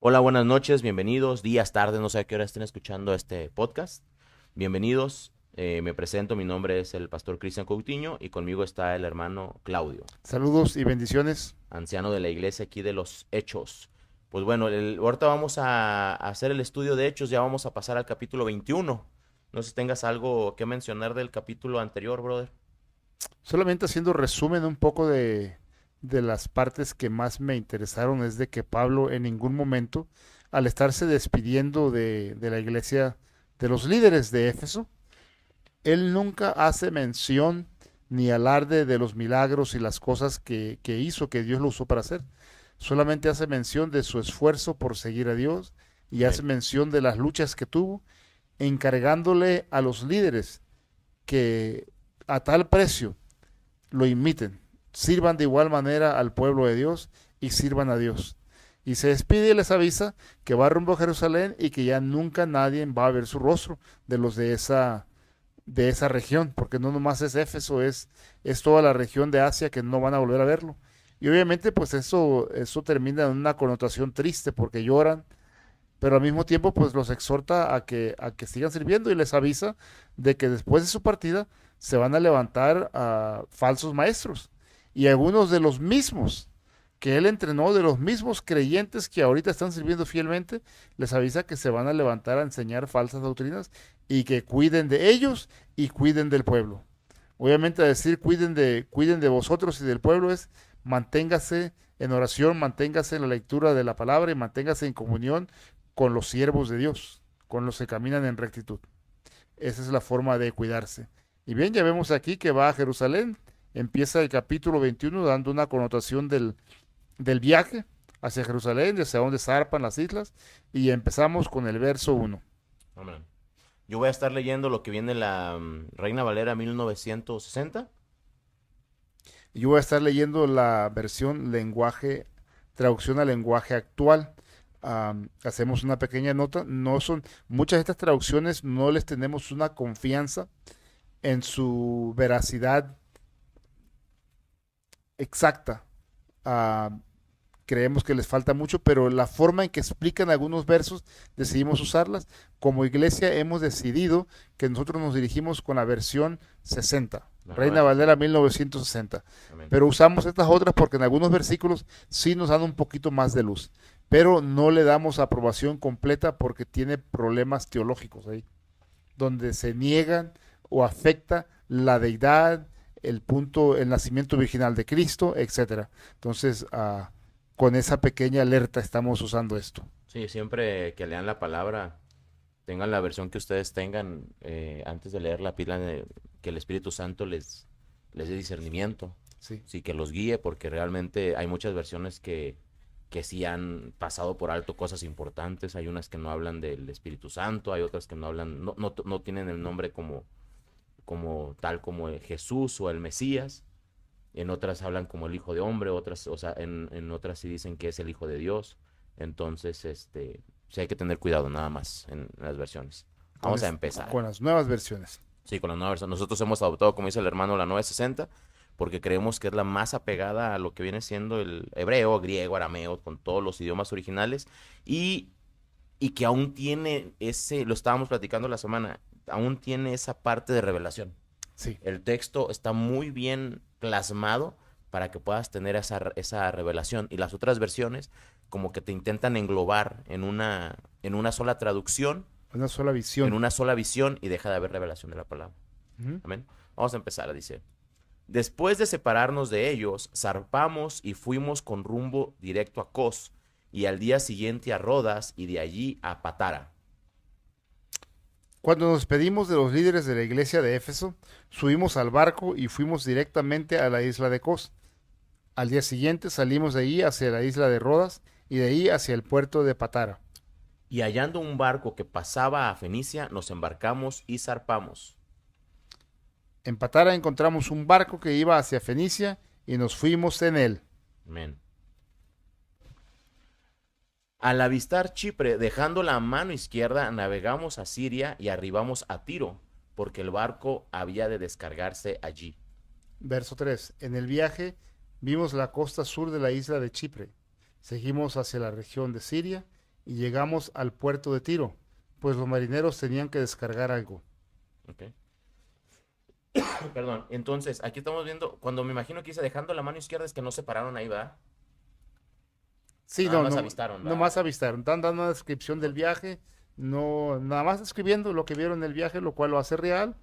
Hola, buenas noches, bienvenidos, días, tardes, no sé a qué hora estén escuchando este podcast. Bienvenidos, me presento, mi nombre es el pastor Cristian Coutinho y conmigo está el hermano Claudio, Saludos y bendiciones. anciano de la iglesia aquí de los Hechos. Pues bueno, ahorita vamos a hacer el estudio de Hechos, ya vamos a pasar al capítulo 21. No sé si tengas algo que mencionar del capítulo anterior, brother. Solamente haciendo resumen un poco de las partes que más me interesaron es de que Pablo en ningún momento, al estarse despidiendo de la iglesia, de los líderes de Éfeso, él nunca hace mención ni alarde de los milagros y las cosas que hizo, que Dios lo usó para hacer. Solamente hace mención de su esfuerzo por seguir a Dios y hace Amén. mención de las luchas que tuvo, encargándole a los líderes que a tal precio lo imiten, sirvan de igual manera al pueblo de Dios y sirvan a Dios. Y se despide y les avisa que va rumbo a Jerusalén y que ya nunca nadie va a ver su rostro de los de esa región, porque no nomás es Éfeso, es toda la región de Asia que no van a volver a verlo. Y obviamente pues eso termina en una connotación triste porque lloran, pero al mismo tiempo pues los exhorta a que sigan sirviendo y les avisa de que después de su partida se van a levantar falsos maestros y algunos de los mismos que él entrenó, de los mismos creyentes que ahorita están sirviendo fielmente, les avisa que se van a levantar a enseñar falsas doctrinas y que cuiden de ellos y cuiden del pueblo. Obviamente decir cuiden de vosotros y del pueblo es manténgase en oración, manténgase en la lectura de la palabra y manténgase en comunión con los siervos de Dios, con los que caminan en rectitud. Esa es la forma de cuidarse. Y bien, ya vemos aquí que va a Jerusalén, empieza el capítulo 21 dando una connotación del viaje hacia Jerusalén, hacia donde zarpan las islas, y empezamos con el verso 1. Amén. Yo voy a estar leyendo lo que viene en la Reina Valera 1960. Yo voy a estar leyendo la versión lenguaje, traducción al lenguaje actual. Hacemos una pequeña nota. No son, muchas de estas traducciones no les tenemos una confianza en su veracidad exacta. Ah, creemos que les falta mucho, pero la forma en que explican algunos versos decidimos usarlas. Como iglesia hemos decidido que nosotros nos dirigimos con la versión 60, La nueva Reina Valera 1960. Amén. Pero usamos estas otras porque en algunos versículos sí nos dan un poquito más de luz, pero no le damos aprobación completa porque tiene problemas teológicos ahí, donde se niegan o afecta la deidad, el punto, el nacimiento virginal de Cristo, etcétera. Entonces, con esa pequeña alerta estamos usando esto. Sí, siempre que lean la palabra, tengan la versión que ustedes tengan antes de leerla, pidan que el Espíritu Santo les dé discernimiento, Sí. sí, que los guíe, porque realmente hay muchas versiones que sí han pasado por alto cosas importantes. Hay unas que no hablan del Espíritu Santo, hay otras que no hablan, no tienen el nombre como tal como Jesús o el Mesías. En otras hablan como el Hijo de Hombre, otras, o sea, en otras sí dicen que es el Hijo de Dios. Entonces, sí hay que tener cuidado nada más en las versiones. Con, Vamos a empezar. con las nuevas versiones. Sí, con la nueva versión. Nosotros hemos adoptado, como dice el hermano, la 960, porque creemos que es la más apegada a lo que viene siendo el hebreo, griego, arameo, con todos los idiomas originales, y, y que aún tiene lo estábamos platicando la semana, aún tiene esa parte de revelación. Sí. El texto está muy bien plasmado para que puedas tener esa revelación. Y las otras versiones como que te intentan englobar en una sola traducción, Una sola en visión. una sola visión y deja de haber revelación de la palabra. Ujú. Amén. Vamos a empezar, dice. Después de separarnos de ellos, zarpamos y fuimos con rumbo directo a Cos y al día siguiente a Rodas y de allí a Patara. Cuando nos despedimos de los líderes de la iglesia de Éfeso, subimos al barco y fuimos directamente a la isla de Cos. Al día siguiente salimos de ahí hacia la isla de Rodas y de ahí hacia el puerto de Patara. Y hallando un barco que pasaba a Fenicia, nos embarcamos y zarpamos. En Patara encontramos un barco que iba hacia Fenicia y nos fuimos en él. Amén. Al avistar Chipre, dejando la mano izquierda, navegamos a Siria y arribamos a Tiro, porque el barco había de descargarse allí. Verso 3. En el viaje vimos la costa sur de la isla de Chipre. Seguimos hacia la región de Siria y llegamos al puerto de Tiro, pues los marineros tenían que descargar algo. Ok. Perdón, entonces, aquí estamos viendo, cuando me imagino que dice dejando la mano izquierda es que no se pararon ahí, ¿va? Sí, Nada no, más no, avistaron, no ¿va? más avistaron, están dando una descripción del viaje, no, nada más escribiendo lo que vieron en el viaje, lo cual lo hace real.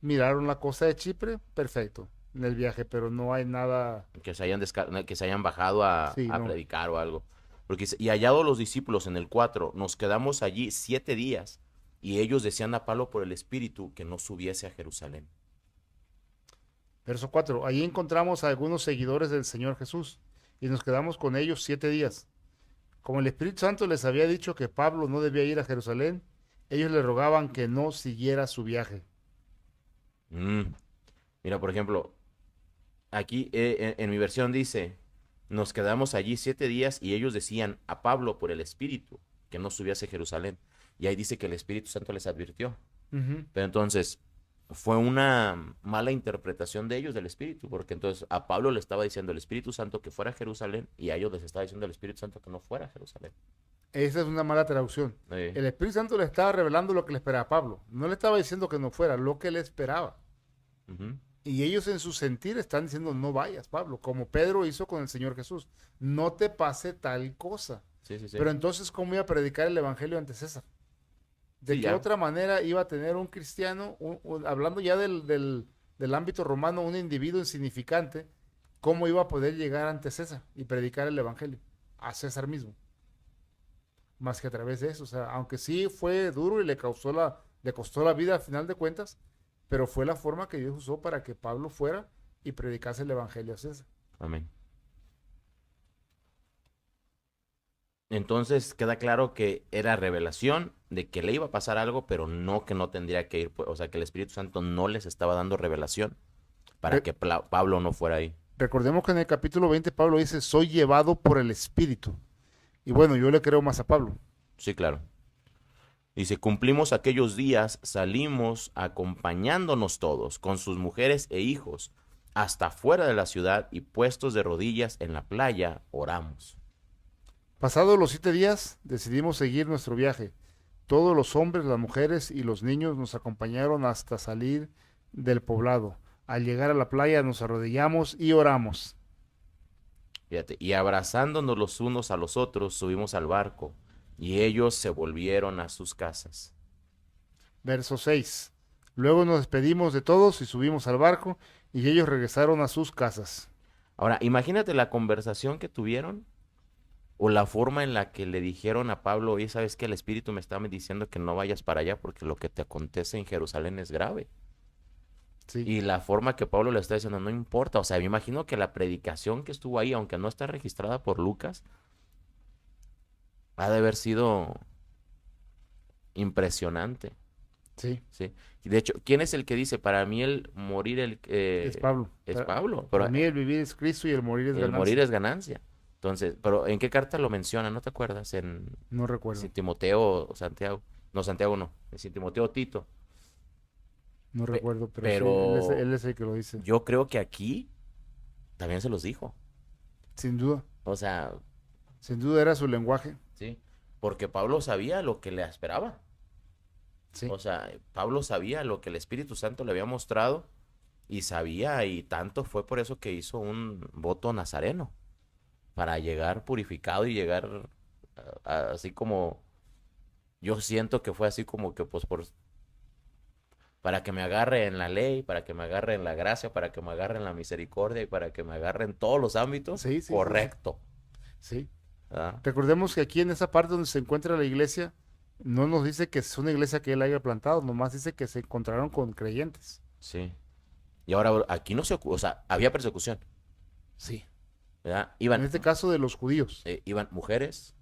Miraron la costa de Chipre, perfecto, en el viaje, pero no hay nada, Que se hayan bajado sí, a no. predicar o algo. Porque dice, y hallados los discípulos en el 4 nos quedamos allí 7 días, y ellos decían a Pablo por el Espíritu que no subiese a Jerusalén. Verso 4. Allí encontramos a algunos seguidores del Señor Jesús y nos quedamos con ellos 7 días. Como el Espíritu Santo les había dicho que Pablo no debía ir a Jerusalén, ellos le rogaban que no siguiera su viaje. Mm. Mira, por ejemplo, aquí en mi versión dice, nos quedamos allí 7 días y ellos decían a Pablo por el Espíritu que no subiese a Jerusalén. Y ahí dice que el Espíritu Santo les advirtió. Ujú. Pero entonces fue una mala interpretación de ellos del Espíritu, porque entonces a Pablo le estaba diciendo el Espíritu Santo que fuera a Jerusalén y a ellos les estaba diciendo el Espíritu Santo que no fuera a Jerusalén. Esa es una mala traducción. El Espíritu Santo le estaba revelando lo que le esperaba a Pablo. No le estaba diciendo que no fuera, lo que le esperaba. Ujú. Y ellos en su sentir están diciendo, no vayas, Pablo, como Pedro hizo con el Señor Jesús. No te pase tal cosa. Sí, sí, sí. Pero entonces, ¿cómo iba a predicar el Evangelio ante César? ¿De Sí, qué ya. otra manera iba a tener un cristiano, hablando ya del ámbito romano, un individuo insignificante, cómo iba a poder llegar ante César y predicar el Evangelio? A César mismo. Más que a través de eso. O sea, aunque sí fue duro y le costó la vida al final de cuentas, pero fue la forma que Dios usó para que Pablo fuera y predicase el Evangelio a César. Amén. Entonces queda claro que era revelación de que le iba a pasar algo, pero no que no tendría que ir, pues, o sea, que el Espíritu Santo no les estaba dando revelación para Re- que Pablo no fuera ahí. recordemos que en el capítulo 20 Pablo dice, soy llevado por el Espíritu. Y bueno, yo le creo más a Pablo. Sí, claro. Dice, cumplimos aquellos días, salimos acompañándonos todos, con sus mujeres e hijos, hasta fuera de la ciudad y puestos de rodillas en la playa, oramos. Pasados los 7 días, decidimos seguir nuestro viaje. Todos los hombres, las mujeres y los niños nos acompañaron hasta salir del poblado. Al llegar a la playa nos arrodillamos y oramos. Fíjate, y abrazándonos los unos a los otros, subimos al barco, y ellos se volvieron a sus casas. Verso 6. Luego nos despedimos de todos y subimos al barco y ellos regresaron a sus casas. Ahora, imagínate la conversación que tuvieron o la forma en la que le dijeron a Pablo, oye, ¿sabes qué? El Espíritu me está diciendo que no vayas para allá porque lo que te acontece en Jerusalén es grave. Sí, Y la forma que Pablo le está diciendo, no importa. O sea, me imagino que la predicación que estuvo ahí, aunque no está registrada por Lucas, ha de haber sido impresionante, sí, ¿sí? Y de hecho, ¿quién es el que dice, para mí el morir es Pablo. es Pablo? Para Pero mí el vivir es Cristo y el morir es el morir ganancia. es ganancia. Entonces, pero ¿en qué carta lo menciona? ¿No te acuerdas? No Si recuerdo, Timoteo o Santiago. No, Santiago no. Si Timoteo o Tito. no Pe- recuerdo, pero sí, pero él es el que lo dice. yo creo que aquí también se los dijo. Sin duda, O sea, sin duda era su lenguaje. sí. Porque Pablo sabía lo que le esperaba. Sí, O sea, Pablo sabía lo que el Espíritu Santo le había mostrado y sabía, y tanto fue por eso que hizo un voto nazareno, para llegar purificado y llegar así como, yo siento que fue así como que pues para que me agarre en la ley, para que me agarre en la gracia, para que me agarre en la misericordia y para que me agarre en todos los ámbitos, sí, sí, sí, sí. correcto. Sí. ¿Verdad? Recordemos que aquí en esa parte donde se encuentra la iglesia, no nos dice que es una iglesia que él haya plantado, nomás dice que se encontraron con creyentes. Sí. Y ahora aquí no o sea, había persecución, Sí. ¿verdad? En este caso de los judíos, Iban mujeres,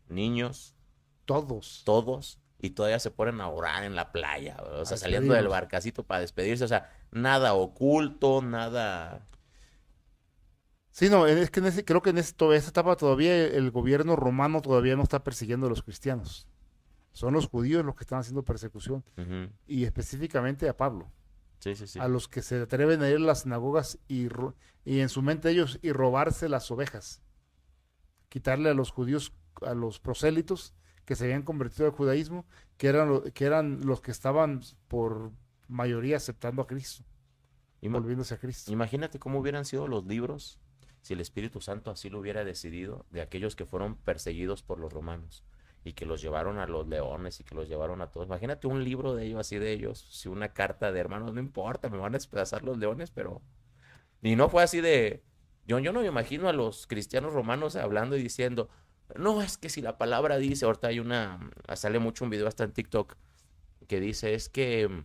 niños, todos, todos, y todavía se ponen a orar en la playa, ¿verdad? O a sea, saliendo del despedirlos. barcacito para despedirse, o sea, nada oculto, nada. Sí, no, es que creo que en esta etapa todavía el gobierno romano todavía no está persiguiendo a los cristianos. Son los judíos los que están haciendo persecución, Ujú. y específicamente a Pablo, Sí, sí, sí. a los que se atreven a ir a las sinagogas y en su mente ellos y robarse las ovejas, quitarle a los judíos a los prosélitos que se habían convertido al judaísmo, que eran los que estaban por mayoría aceptando a Cristo, Ima- volviéndose a Cristo. Imagínate cómo hubieran sido los libros si el Espíritu Santo así lo hubiera decidido de aquellos que fueron perseguidos por los romanos y que los llevaron a los leones y que los llevaron a todos. Imagínate un libro de ellos así de ellos, si una carta de hermanos, no importa, me van a despedazar los leones, pero... Y no fue así de... Yo no me imagino a los cristianos romanos hablando y diciendo, no, es que si la palabra dice, ahorita hay sale mucho un video hasta en TikTok que dice, es que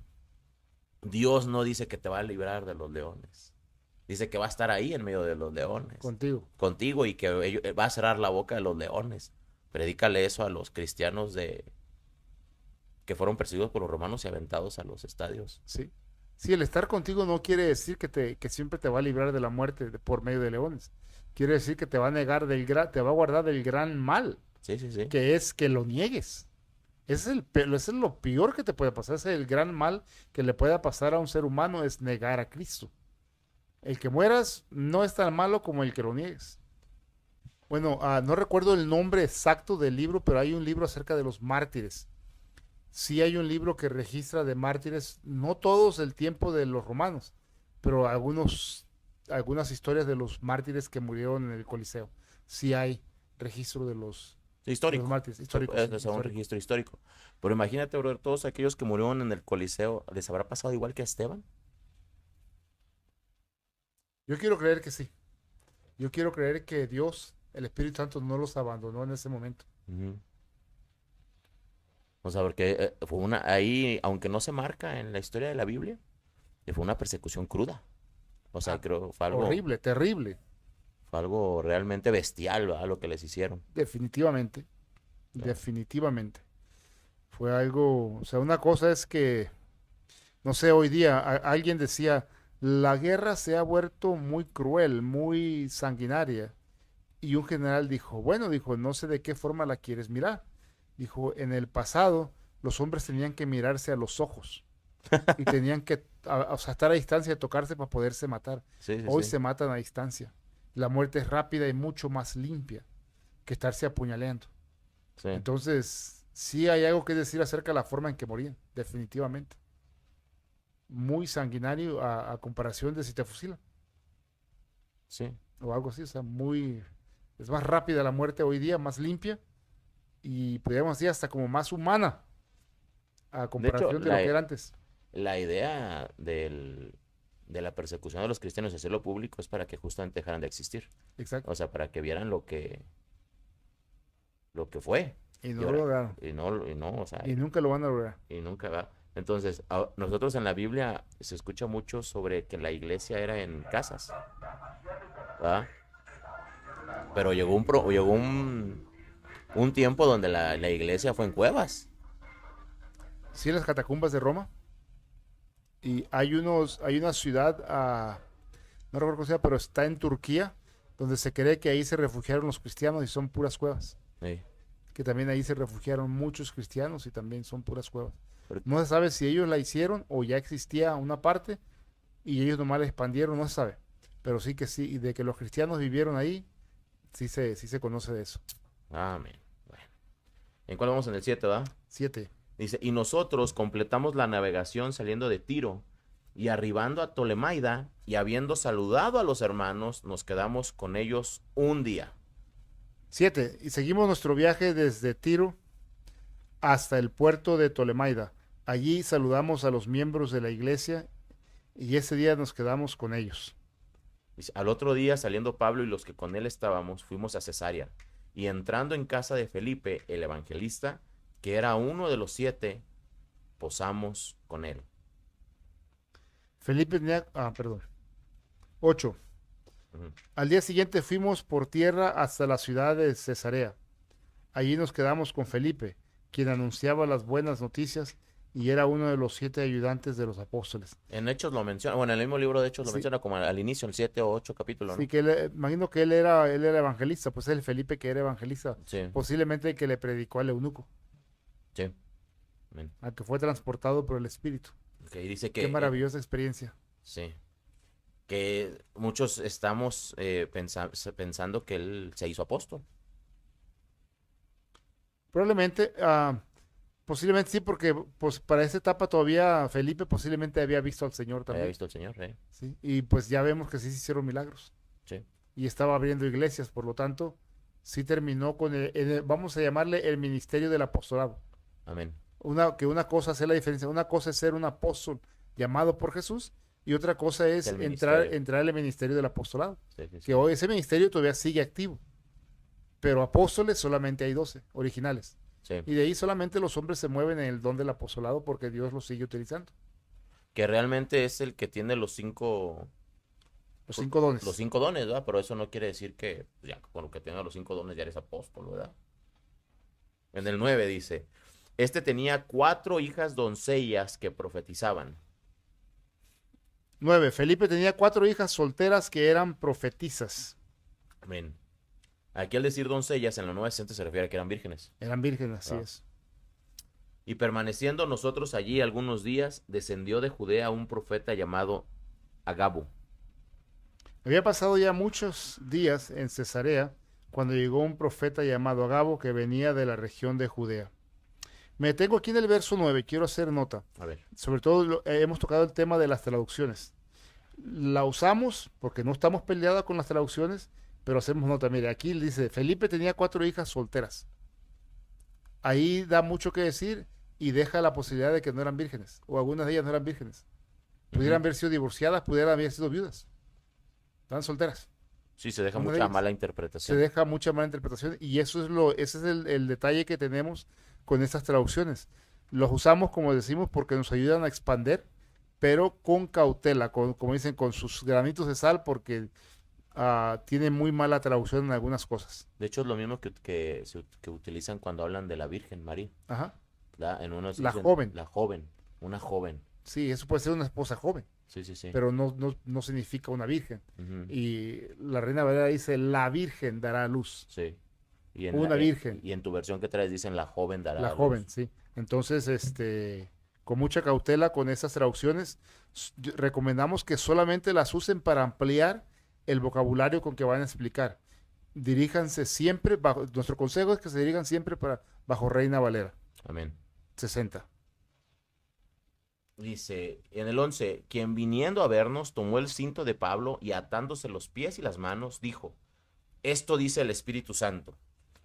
Dios no dice que te va a librar de los leones. Dice que va a estar ahí en medio de los leones. Contigo y que va a cerrar la boca de los leones. Predícale eso a los cristianos que fueron perseguidos por los romanos y aventados a los estadios. Sí. Sí, el estar contigo no quiere decir que siempre te va a librar de la muerte por medio de leones. Quiere decir que te va a negar te va a guardar del gran mal, Sí, sí, sí. que es que lo niegues. Ese es lo peor que te puede pasar. Ese es el gran mal que le pueda pasar a un ser humano, es negar a Cristo. El que mueras no es tan malo como el que lo niegues. Bueno, no recuerdo el nombre exacto del libro, pero hay un libro acerca de los mártires. Sí hay un libro que registra de mártires, no todos el tiempo de los romanos, pero algunas historias de los mártires que murieron en el Coliseo. Sí hay registro de los Histórico. mártires históricos. Es un histórico. registro histórico. Pero imagínate, brother, todos aquellos que murieron en el Coliseo, ¿les habrá pasado igual que a Esteban? Yo quiero creer que sí. Yo quiero creer que Dios, el Espíritu Santo, no los abandonó en ese momento. Ujú. O sea, porque fue ahí, aunque no se marca en la historia de la Biblia, fue una persecución cruda. O sea, creo fue Horrible, terrible. fue algo realmente bestial, ¿verdad? Lo que les hicieron. Definitivamente. Sí. Definitivamente. Fue algo, o sea, una cosa es que, no sé, hoy día alguien decía, la guerra se ha vuelto muy cruel, muy sanguinaria. Y un general dijo, bueno, dijo, no sé de qué forma la quieres mirar. Dijo, en el pasado los hombres tenían que mirarse a los ojos y tenían que o sea, estar a distancia de tocarse para poderse matar. Sí, sí, Hoy sí. se matan a distancia. La muerte es rápida y mucho más limpia que estarse apuñaleando. Sí, Entonces, sí hay algo que decir acerca de la forma en que morían, definitivamente. Muy sanguinario a comparación de si te fusilan sí. o algo así. O sea, es más rápida la muerte hoy día, más limpia y podríamos decir hasta como más humana a De hecho, comparación de lo que era antes. la idea de la persecución de los cristianos y hacerlo público es para que justamente dejaran de existir. Exacto. O sea, para que vieran lo que fue. Y Y no lo ahora, lograron. o sea, Y nunca lo van a lograr. y nunca va. Entonces, nosotros en la Biblia se escucha mucho sobre que la iglesia era en casas, ¿verdad? Pero llegó un tiempo donde la iglesia fue en cuevas. Sí, las catacumbas de Roma. Y hay una ciudad, no recuerdo cómo se llama, pero está en Turquía, donde se cree que ahí se refugiaron los cristianos y son puras cuevas. Sí. Que también ahí se refugiaron muchos cristianos y también son puras cuevas. Pero- No se sabe si ellos la hicieron o ya existía una parte y ellos nomás la expandieron, no se sabe. Pero sí que sí, y de que los cristianos vivieron ahí, sí se conoce de eso. Amén. Bueno. ¿En cuál vamos? En el 7, ¿verdad? 7. Dice, y nosotros completamos la navegación saliendo de Tiro y arribando a Tolemaida y habiendo saludado a los hermanos, nos quedamos con ellos un día. 7. Y seguimos nuestro viaje desde Tiro hasta el puerto de Tolemaida. Allí saludamos a los miembros de la iglesia y ese día nos quedamos con ellos. Dice, al otro día, saliendo Pablo y los que con él estábamos, fuimos a Cesarea. Y entrando en casa de Felipe, el evangelista, que era uno de los 7, posamos con él. Felipe tenía, perdón. 8. Ujú. Al día siguiente fuimos por tierra hasta la ciudad de Cesarea. Allí nos quedamos con Felipe, quien anunciaba las buenas noticias y era uno de los 7 ayudantes de los apóstoles. En Hechos lo menciona, bueno, en el mismo libro de Hechos lo Sí. menciona como al inicio, el 7 o 8 capítulo, ¿no? Sí, que imagino que él era evangelista, pues el Felipe que era evangelista, Sí, posiblemente el que le predicó al eunuco, sí. Amén. al que fue transportado por el Espíritu. Que dice que, Qué maravillosa experiencia. sí, que muchos estamos pensando que él se hizo apóstol. Probablemente, posiblemente sí, porque pues para esa etapa todavía Felipe posiblemente había visto al Señor Había también, visto al Señor, ¿eh? ¿sí? Y pues ya vemos que sí se hicieron milagros Sí. y estaba abriendo iglesias, por lo tanto, sí terminó con vamos a llamarle el ministerio del apostolado. Amén. Que una cosa hace la diferencia, una cosa es ser un apóstol llamado por Jesús y otra cosa Es es el ministerio. entrar al ministerio del apostolado, Sí, sí, que sí. hoy ese ministerio todavía sigue activo, pero apóstoles solamente hay 12 originales. Sí. Y de ahí solamente los hombres se mueven en el don del apostolado porque Dios los sigue utilizando. Que realmente es el que tiene Los 5 los dones. 5 dones, ¿verdad? Pero eso no quiere decir que pues, ya con lo que tenga los 5 dones ya eres apóstol, ¿verdad? En el 9 dice, este tenía 4 hijas doncellas que profetizaban. 9. Felipe tenía 4 hijas solteras que eran profetisas. Amén. Aquí al decir doncellas en la Nueva Testament se refiere a que eran vírgenes. Eran vírgenes, así Ah. es. Y permaneciendo nosotros allí algunos días, descendió de Judea un profeta llamado Agabo. Había pasado ya muchos días en Cesarea cuando llegó un profeta llamado Agabo que venía de la región de Judea. Me detengo aquí en el verso 9, quiero hacer nota. A ver. Sobre todo hemos tocado el tema de las traducciones. La usamos porque no estamos peleados con las traducciones, pero hacemos nota. Mire, aquí dice, Felipe tenía 4 hijas solteras. Ahí da mucho que decir y deja la posibilidad de que no eran vírgenes, o algunas de ellas no eran vírgenes. Pudieran Ujú. haber sido divorciadas, pudieran haber sido viudas. Estaban solteras. Sí, se deja Una de mucha ellas. mala Se interpretación. deja mucha mala interpretación y ese es el detalle que tenemos con estas traducciones. Los usamos, como decimos, porque nos ayudan a expander, pero con cautela, como dicen, con sus granitos de sal, porque tiene muy mala traducción en algunas cosas. De hecho, es lo mismo que utilizan cuando hablan de la Virgen María. Ajá. ¿Verdad? En unos La dicen joven. la joven, una joven. Sí, eso puede ser una esposa joven, Sí, sí, sí. pero no significa una virgen. Ujú. Y la Reina Valera dice, la virgen dará a luz. Sí. Una virgen. Y en tu versión que traes dicen la joven dará La a joven, luz. sí. Entonces, con mucha cautela con esas traducciones, recomendamos que solamente las usen para ampliar el vocabulario con que van a explicar. Diríjanse siempre, nuestro consejo es que se dirijan siempre bajo Reina Valera, Amén. 60. Dice en el 11, quien viniendo a vernos tomó el cinto de Pablo y atándose los pies y las manos, dijo, esto dice el Espíritu Santo,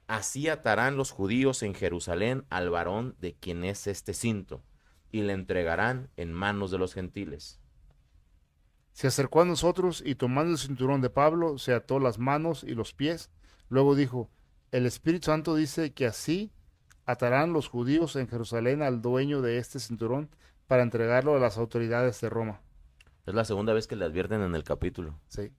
así atarán los judíos en Jerusalén al varón de quien es este cinto, y le entregarán en manos de los gentiles. Se acercó a nosotros y tomando el cinturón de Pablo, se ató las manos y los pies. Luego dijo, el Espíritu Santo dice que así atarán los judíos en Jerusalén al dueño de este cinturón para entregarlo a las autoridades de Roma. Es la segunda vez que le advierten en el capítulo Sí.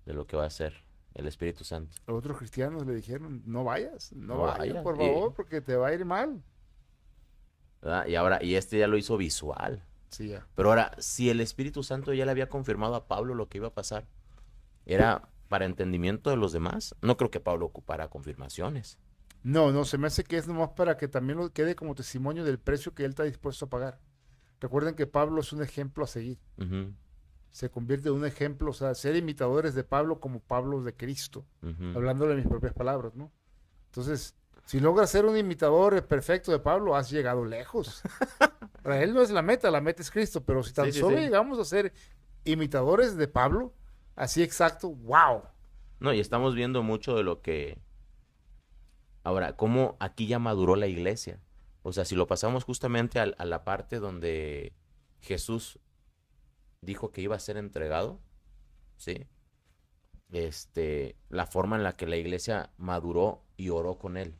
de lo que va a hacer el Espíritu Santo. Los otros cristianos le dijeron, no vayas, no No vayas, vayas. por favor, porque te va a ir mal. ¿Verdad? Y ahora, y este ya lo hizo visual. Sí, ya. Pero ahora, si el Espíritu Santo ya le había confirmado a Pablo lo que iba a pasar, era para entendimiento de los demás. No creo que Pablo ocupara confirmaciones. No, se me hace que es nomás para que también lo quede como testimonio del precio que él está dispuesto a pagar. Recuerden que Pablo es un ejemplo a seguir. Ujú, Se convierte en un ejemplo, o sea, ser imitadores de Pablo como Pablo de Cristo, ujú. hablándole de mis propias palabras, ¿no? Entonces, si logras ser un imitador perfecto de Pablo, has llegado lejos. Para él no es la meta es Cristo, pero si tan Sí, sí, solo sí. llegamos a ser imitadores de Pablo, así exacto, wow. No, y estamos viendo mucho de lo que... Ahora, cómo aquí ya maduró la iglesia. O sea, si lo pasamos justamente a la parte donde Jesús dijo que iba a ser entregado, ¿sí? La forma en la que la iglesia maduró y oró con él.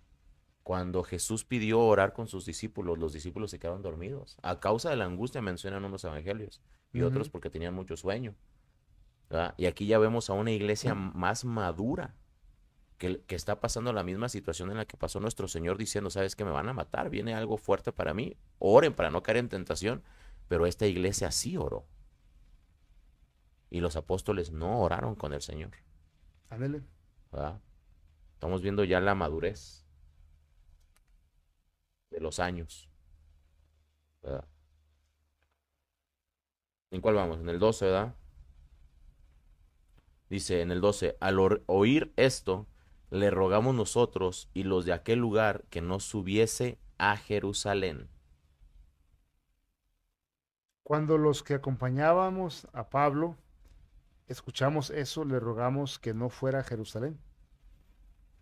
Cuando Jesús pidió orar con sus discípulos, los discípulos se quedaron dormidos. A causa de la angustia mencionan unos evangelios y otros Ujú. porque tenían mucho sueño. ¿Verdad? Y aquí ya vemos a una iglesia más madura que está pasando la misma situación en la que pasó nuestro Señor diciendo, ¿sabes qué? Me van a matar, viene algo fuerte para mí. Oren para no caer en tentación. Pero esta iglesia sí oró. Y los apóstoles no oraron con el Señor. Ándale. ¿Verdad? Estamos viendo ya la madurez de los años. ¿Verdad? ¿En cuál vamos? En el 12, ¿verdad? Dice en el 12, al oír esto, le rogamos nosotros y los de aquel lugar que no subiese a Jerusalén. Cuando los que acompañábamos a Pablo escuchamos eso, le rogamos que no fuera a Jerusalén.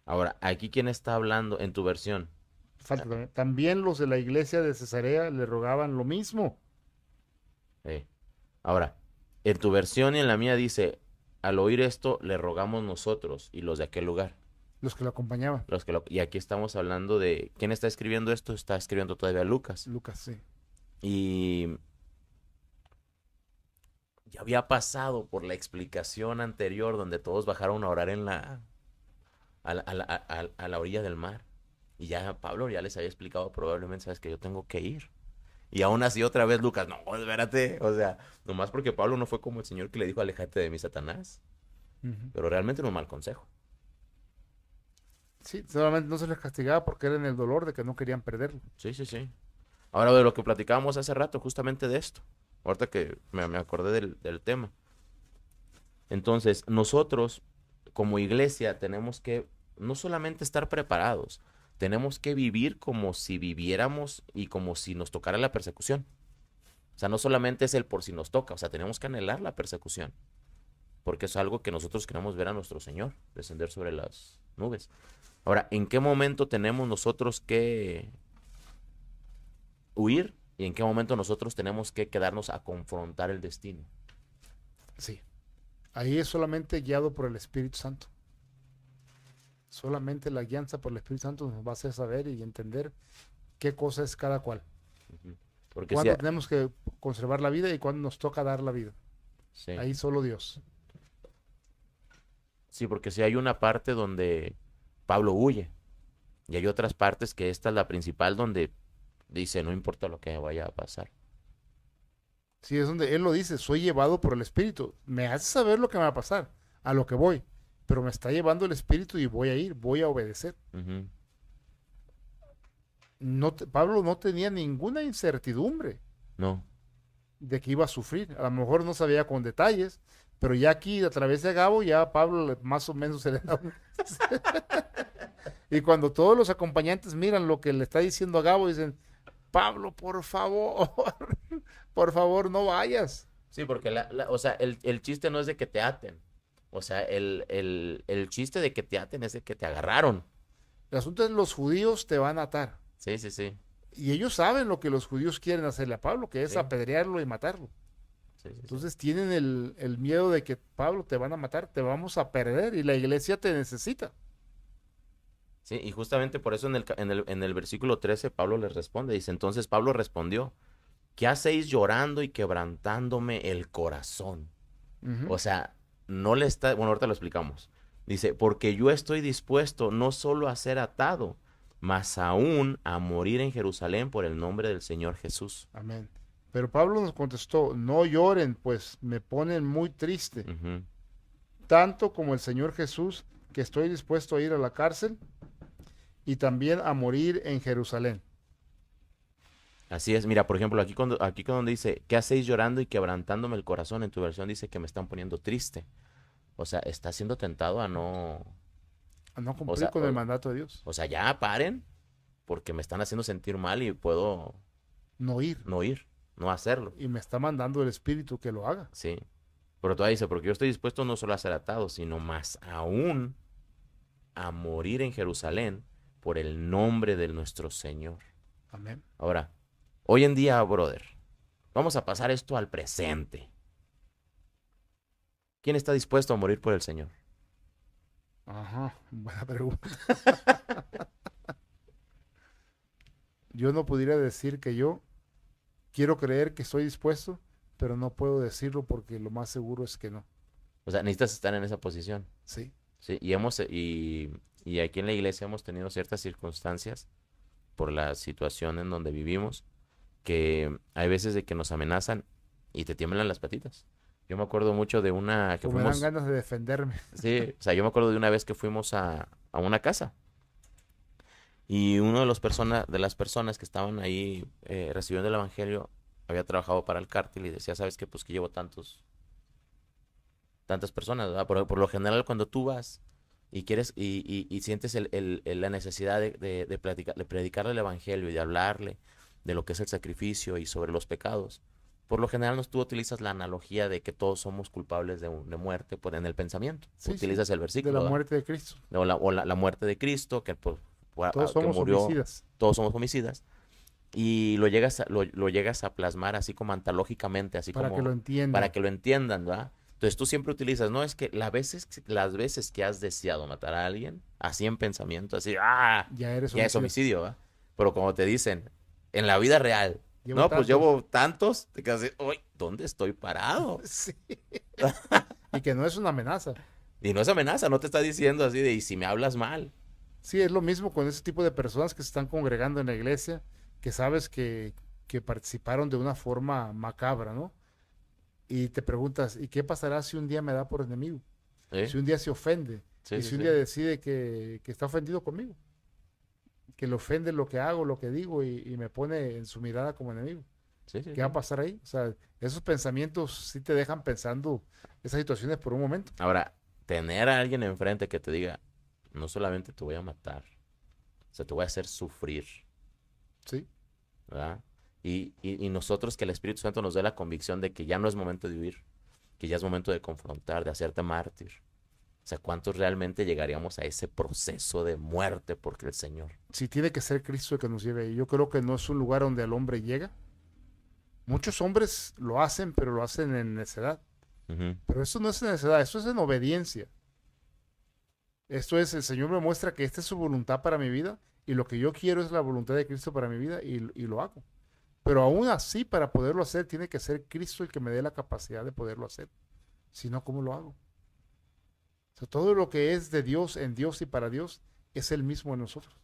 Ahora, aquí quién está hablando en tu versión. Falta también. También los de la iglesia de Cesarea le rogaban lo mismo. Eh, Ahora, en tu versión y en la mía dice, al oír esto, le rogamos nosotros y los de aquel lugar. Los que lo acompañaban. Y aquí estamos hablando de, ¿quién está escribiendo esto? Está escribiendo todavía Lucas. Lucas, sí. Y ya había pasado por la explicación anterior donde todos bajaron a orar a la orilla del mar. Y ya Pablo ya les había explicado probablemente, sabes que yo tengo que ir. Y aún así otra vez Lucas, no, espérate. O sea, nomás porque Pablo no fue como el Señor que le dijo, aléjate de mí, Satanás. Ujú. Pero realmente no es un mal consejo. Sí, solamente no se les castigaba porque era en el dolor de que no querían perderlo. Sí, sí, sí. Ahora de lo que platicábamos hace rato, justamente de esto. Ahorita que me acordé del tema. Entonces, nosotros como iglesia tenemos que no solamente estar preparados, tenemos que vivir como si viviéramos y como si nos tocara la persecución. O sea, no solamente es el por si nos toca, o sea, tenemos que anhelar la persecución, porque es algo que nosotros queremos ver a nuestro Señor descender sobre las nubes. Ahora, ¿en qué momento tenemos nosotros que huir y en qué momento nosotros tenemos que quedarnos a confrontar el destino? Sí. Ahí es solamente guiado por el Espíritu Santo. Solamente la guianza por el Espíritu Santo nos va a hacer saber y entender qué cosa es cada cual. Ujú. Porque sí, Cuándo tenemos que conservar la vida y cuándo nos toca dar la vida. sí, Ahí solo Dios. sí, porque sí hay una parte donde Pablo huye y hay otras partes que esta es la principal donde dice, no importa lo que vaya a pasar. Sí, es donde Él lo dice, soy llevado por el Espíritu. Me hace saber lo que me va a pasar, a lo que voy. Pero me está llevando el Espíritu y voy a ir, voy a obedecer. Ujú. Pablo no tenía ninguna incertidumbre No, de que iba a sufrir. A lo mejor no sabía con detalles, pero ya aquí a través de Agabo ya a Pablo más o menos se le da Y cuando todos los acompañantes miran lo que le está diciendo Agabo, dicen, Pablo, por favor, por favor, no vayas. sí, porque o sea, el chiste no es de que te aten. O sea, el chiste de que te aten es de que te agarraron. El asunto es los judíos te van a atar. Sí, sí, sí. Y ellos saben lo que los judíos quieren hacerle a Pablo, que es Sí, apedrearlo y matarlo. sí, sí, sí. Entonces tienen el miedo de que Pablo te van a matar, te vamos a perder y la iglesia te necesita. Sí, y justamente por eso en el versículo 13 Pablo les responde. Dice, entonces Pablo respondió, ¿qué hacéis llorando y quebrantándome el corazón? Ujú. O sea, no le está, bueno, ahorita lo explicamos. Dice, porque yo estoy dispuesto no solo a ser atado, mas aún a morir en Jerusalén por el nombre del Señor Jesús. Amén. Pero Pablo nos contestó, no lloren, pues me ponen muy triste, Ujú. tanto como el Señor Jesús, que estoy dispuesto a ir a la cárcel y también a morir en Jerusalén. Así es, mira, por ejemplo, aquí donde dice, ¿qué hacéis llorando y quebrantándome el corazón? En tu versión dice que me están poniendo triste. O sea, está siendo tentado a no, A no o cumplir sea, con el mandato de Dios, o sea, ya paren, porque me están haciendo sentir mal y puedo no ir. no ir, no hacerlo. Y me está mandando el Espíritu que lo haga. Sí. Pero todavía dice, porque yo estoy dispuesto no solo a ser atado, sino más aún a morir en Jerusalén por el nombre de nuestro Señor. Amén. Ahora, hoy en día, brother, vamos a pasar esto al presente. ¿Quién está dispuesto a morir por el Señor? Ajá, buena pregunta. Yo no pudiera decir que yo quiero creer que estoy dispuesto, pero no puedo decirlo porque lo más seguro es que no. O sea, necesitas estar en esa posición. Sí. Sí, y aquí en la iglesia hemos tenido ciertas circunstancias por la situación en donde vivimos, que hay veces de que nos amenazan y te tiemblan las patitas. Yo me acuerdo mucho de una que O me dan fuimos, ganas de defenderme. sí, o sea, yo me acuerdo de una vez que fuimos a una casa y uno de las personas que estaban ahí recibiendo el evangelio había trabajado para el cártel y decía, ¿sabes qué? Pues que llevo tantas personas, ¿verdad? Por lo general cuando tú vas y quieres y sientes la necesidad de predicarle el evangelio y de hablarle de lo que es el sacrificio y sobre los pecados, por lo general tú utilizas la analogía de que todos somos culpables de muerte en el pensamiento. Sí, sí, Utilizas el de la versículo, ¿verdad? muerte de Cristo. O la muerte de Cristo, que, Todos que somos murió, homicidas. todos somos homicidas, y lo llegas a plasmar así como antológicamente, así Para como que lo entiendan. para que lo entiendan, ¿verdad? Entonces tú siempre utilizas, no es que las veces que has deseado matar a alguien, así en pensamiento, así, Ya eres ya es homicida. homicidio, ¿verdad? Pero como te dicen, en la vida real, Llevo no, pues tantos. llevo tantos, te quedas así, uy, ¿dónde estoy parado? Sí. Y que no es una amenaza. Y no es amenaza, no te está diciendo así de, y si me hablas mal. Sí, es lo mismo con ese tipo de personas que se están congregando en la iglesia, que sabes que participaron de una forma macabra, ¿no? Y te preguntas, ¿y qué pasará si un día me da por enemigo? ¿Sí? Si un día se ofende Sí, y sí, si un sí. día decide que está ofendido conmigo, que le ofende lo que hago, lo que digo y me pone en su mirada como enemigo. Sí, sí, ¿Qué va a sí. pasar ahí? O sea, esos pensamientos sí te dejan pensando esas situaciones por un momento. Ahora, tener a alguien enfrente que te diga, no solamente te voy a matar, o sea, te voy a hacer sufrir, Sí, ¿verdad? Y nosotros que el Espíritu Santo nos dé la convicción de que ya no es momento de huir, que ya es momento de confrontar, de hacerte mártir. O sea, ¿cuántos realmente llegaríamos a ese proceso de muerte porque el Señor? sí tiene que ser Cristo el que nos lleve ahí. Yo creo que no es un lugar donde el hombre llega. Muchos hombres lo hacen, pero lo hacen en necedad. Ujú. Pero eso no es en necedad, eso es en obediencia. Esto es, el Señor me muestra que esta es su voluntad para mi vida y lo que yo quiero es la voluntad de Cristo para mi vida y lo hago. Pero aún así, para poderlo hacer, tiene que ser Cristo el que me dé la capacidad de poderlo hacer. Si no, ¿cómo lo hago? O sea, todo lo que es de Dios, en Dios y para Dios, es el mismo en nosotros.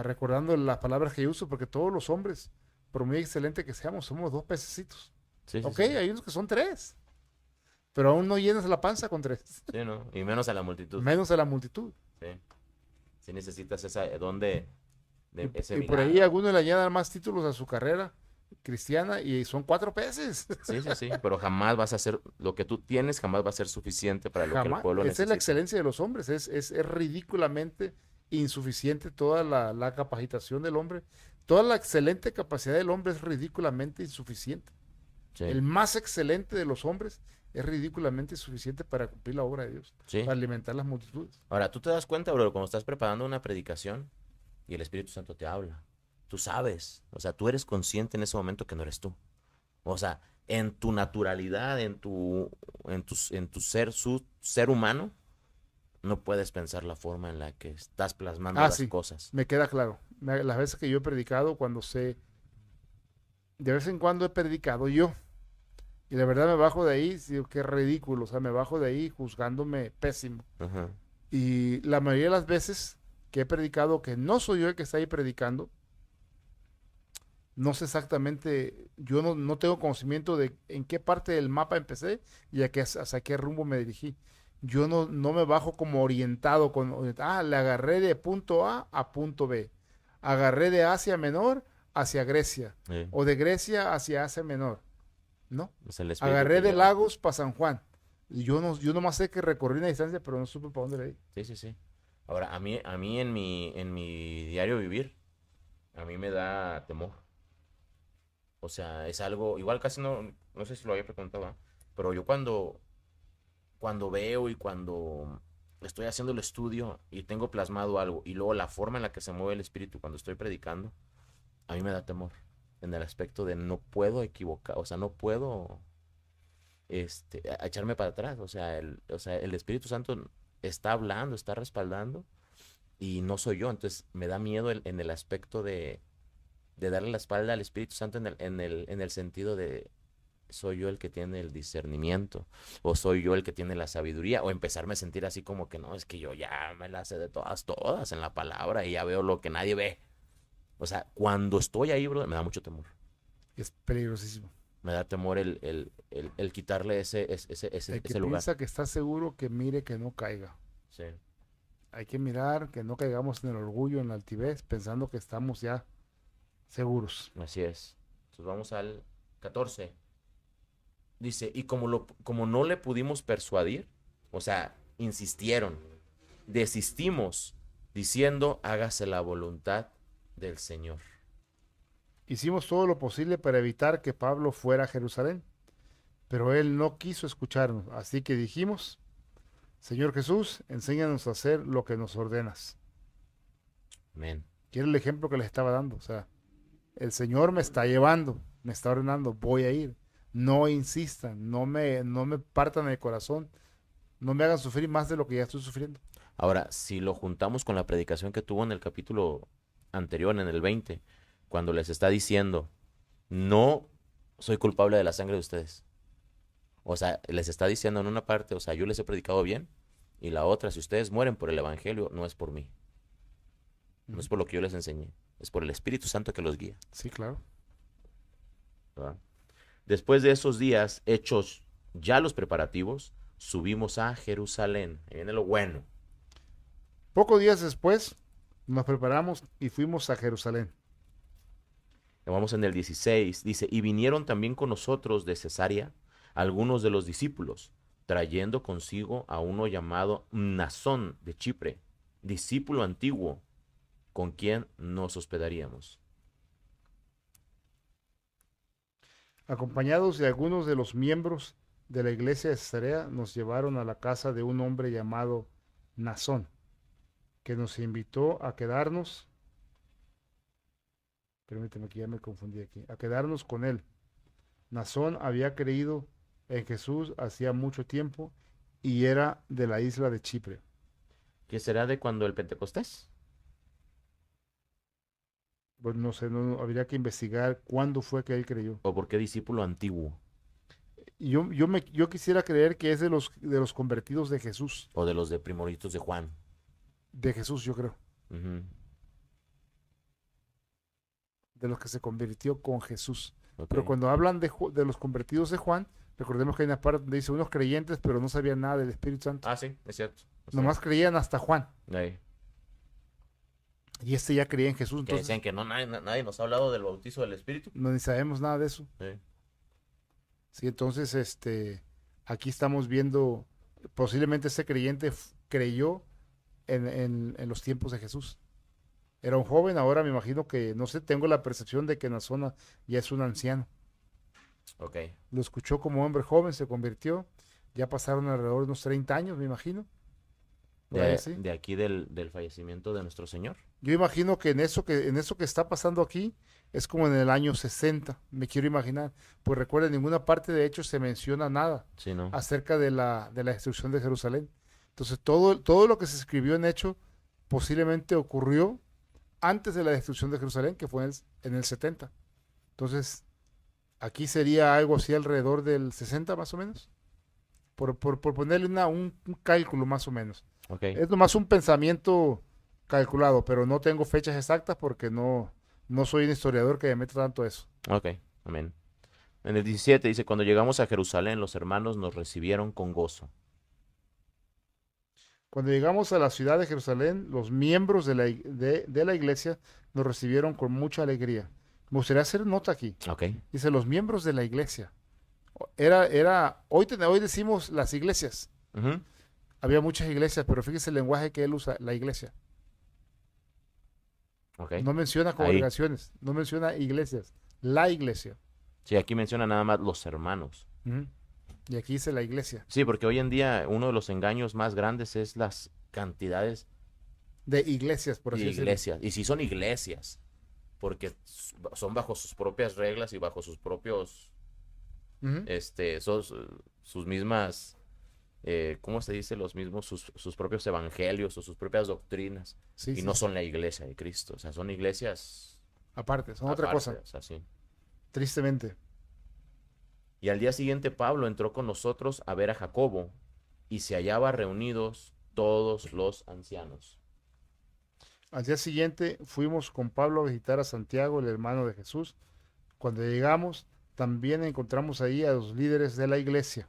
Recordando las palabras que yo uso, porque todos los hombres, por muy excelente que seamos, somos dos pececitos. Sí, sí, Ok, sí. hay unos que son tres, pero aún no llenas la panza con tres, Sí, ¿no? Y menos a la multitud. menos a la multitud. Sí. Sí necesitas esa don de ese Y por ahí milagro. algunos le añadan más títulos a su carrera cristiana y son cuatro peces. Sí, sí, sí. Pero jamás vas a hacer lo que tú tienes, jamás va a ser suficiente para lo que el Jamás. pueblo Esa es la necesita. excelencia de los hombres. Es ridículamente insuficiente toda la capacitación del hombre. Toda la excelente capacidad del hombre es ridículamente insuficiente. Sí, El más excelente de los hombres es ridículamente insuficiente para cumplir la obra de Dios, sí. para alimentar las multitudes. Ahora, tú te das cuenta, bro, cuando estás preparando una predicación y el Espíritu Santo te habla. Tú sabes, o sea, tú eres consciente en ese momento que no eres tú. O sea, en tu naturalidad, en tu ser humano, no puedes pensar la forma en la que estás plasmando Ah, las sí, cosas. me queda claro. Las veces que yo he predicado, cuando sé, de vez en cuando he predicado yo. Y la verdad me bajo de ahí, digo, qué ridículo, o sea, me bajo de ahí juzgándome pésimo. Ajá. Y la mayoría de las veces que he predicado, que no soy yo el que está ahí predicando, no sé exactamente, yo no tengo conocimiento de en qué parte del mapa empecé y hacia qué rumbo me dirigí. Yo no me bajo como orientado le agarré de punto A punto B. Agarré de Asia Menor hacia Grecia Sí. o de Grecia hacia Asia Menor. No, Es el Espíritu agarré te de lleva. Lagos para San Juan. Y yo nomás sé que recorrí una distancia, pero no supe para dónde le di. Sí, sí, sí. Ahora, a mí en mi diario vivir, a mí me da temor. O sea, es algo, igual casi no sé si lo había preguntado, ¿va? Pero yo cuando veo y cuando estoy haciendo el estudio y tengo plasmado algo y luego la forma en la que se mueve el espíritu cuando estoy predicando, a mí me da temor en el aspecto de no puedo equivocar, o sea, no puedo echarme para atrás, o sea, el Espíritu Santo está hablando, está respaldando y no soy yo, entonces me da miedo en el aspecto de darle la espalda al Espíritu Santo en el sentido de soy yo el que tiene el discernimiento, o soy yo el que tiene la sabiduría, o empezarme a sentir así como que no, es que yo ya me la sé de todas en la palabra y ya veo lo que nadie ve. O sea, cuando estoy ahí, bro, me da mucho temor. Es peligrosísimo. Me da temor el quitarle El que ese lugar. piensa que está seguro, que mire que no caiga. Sí, Hay que mirar que no caigamos en el orgullo, en la altivez, pensando que estamos ya seguros. así es. Entonces vamos al 14. Dice, y como no le pudimos persuadir, o sea, insistieron, desistimos diciendo, hágase la voluntad del Señor. Hicimos todo lo posible para evitar que Pablo fuera a Jerusalén, pero él no quiso escucharnos, así que dijimos, Señor Jesús, enséñanos a hacer lo que nos ordenas. Amén. Y era el ejemplo que les estaba dando. O sea, el Señor me está llevando, me está ordenando, voy a ir. No insistan, no me partan el corazón, no me hagan sufrir más de lo que ya estoy sufriendo. Ahora, si lo juntamos con la predicación que tuvo en el capítulo anterior, en el 20, cuando les está diciendo, no soy culpable de la sangre de ustedes. O sea, les está diciendo en una parte, o sea, yo les he predicado bien, y la otra, si ustedes mueren por el evangelio, no es por mí, no es por lo que yo les enseñé, es por el Espíritu Santo que los guía. Sí, claro. ¿Verdad? Después de esos días, hechos ya los preparativos, subimos a Jerusalén. Ahí viene lo bueno. Pocos días después nos preparamos y fuimos a Jerusalén. Vamos en el 16, dice, y vinieron también con nosotros de Cesarea algunos de los discípulos, trayendo consigo a uno llamado Mnasón de Chipre, discípulo antiguo, con quien nos hospedaríamos. Acompañados de algunos de los miembros de la iglesia de Cesarea, nos llevaron a la casa de un hombre llamado Nazón, que nos invitó a quedarnos, permíteme que ya me confundí aquí, a quedarnos con él. Nazón había creído en Jesús hacía mucho tiempo y era de la isla de Chipre. ¿Qué será de cuando el Pentecostés? Pues no sé, habría que investigar cuándo fue que él creyó. ¿O por qué discípulo antiguo? Y yo quisiera creer que es de los convertidos de Jesús. ¿O de los de primogénitos de Juan? De Jesús, yo creo. Ujú. De los que se convirtió con Jesús. Ok. Pero cuando hablan de los convertidos de Juan, recordemos que hay una parte donde dice unos creyentes, pero no sabían nada del Espíritu Santo. Ah, sí, es cierto. Nomás creían hasta Juan. Ahí. Y este ya creía en Jesús. Que Entonces decían que no, nadie nos ha hablado del bautizo del Espíritu. no ni sabemos nada de eso. Sí. Sí, entonces aquí estamos viendo, posiblemente ese creyente creyó en los tiempos de Jesús. Era un joven, ahora me imagino que, no sé, tengo la percepción de que Nazona ya es un anciano. Ok. Lo escuchó como hombre joven, se convirtió, ya pasaron alrededor de unos 30 años, me imagino. Por ahí, sí. De aquí del fallecimiento de nuestro Señor. Yo imagino que en eso que está pasando aquí es como en el año 60, me quiero imaginar. Pues recuerda, en ninguna parte de hecho se menciona nada Sí, ¿no? acerca de la destrucción de Jerusalén. Entonces, todo lo que se escribió en hecho posiblemente ocurrió antes de la destrucción de Jerusalén, que fue en el 70. Entonces, aquí sería algo así alrededor del 60 más o menos, por ponerle un cálculo más o menos. Ok. Es nomás un pensamiento calculado, pero no tengo fechas exactas porque no soy un historiador que me meta tanto eso. Ok. Amén. En el 17 dice, cuando llegamos a Jerusalén, los hermanos nos recibieron con gozo. Cuando llegamos a la ciudad de Jerusalén, los miembros de la iglesia nos recibieron con mucha alegría. Me gustaría hacer nota aquí. Ok. Dice, los miembros de la iglesia. Hoy decimos las iglesias. Ujú. Había muchas iglesias, pero fíjese el lenguaje que él usa, la iglesia. Ok. No menciona Ahí. congregaciones, no menciona iglesias, la iglesia. Sí, aquí menciona nada más los hermanos. Ujú. Y aquí dice la iglesia. Sí, porque hoy en día uno de los engaños más grandes es las cantidades De iglesias, por de así decirlo. iglesias. Y sí son iglesias, porque son bajo sus propias reglas y bajo sus propios, Ujú. sus mismas, ¿cómo se dice? Sus propios evangelios o sus propias doctrinas. Sí, Y sí, no sí. son la iglesia de Cristo. O sea, son iglesias Aparte, son otra aparte, cosa, o sea, sí. tristemente. Y al día siguiente Pablo entró con nosotros a ver a Jacobo y se hallaba reunidos todos los ancianos. Al día siguiente fuimos con Pablo a visitar a Santiago, el hermano de Jesús. Cuando llegamos, también encontramos ahí a los líderes de la iglesia.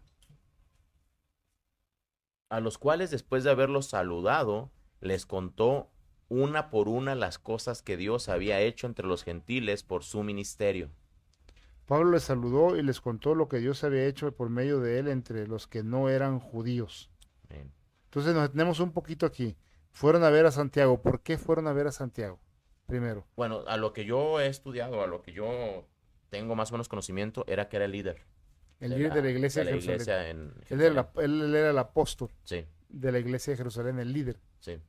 A los cuales después de haberlos saludado, les contó una por una las cosas que Dios había hecho entre los gentiles por su ministerio. Pablo les saludó y les contó lo que Dios había hecho por medio de él entre los que no eran judíos. Amén. Entonces nos detenemos un poquito aquí. Fueron a ver a Santiago. ¿Por qué fueron a ver a Santiago? Primero. Bueno, a lo que yo he estudiado, a lo que yo tengo más o menos conocimiento, era que era el líder El líder de la iglesia de de la Jerusalén. iglesia en Él era, Jerusalén. él era el apóstol Sí, de la iglesia de Jerusalén, el líder. sí.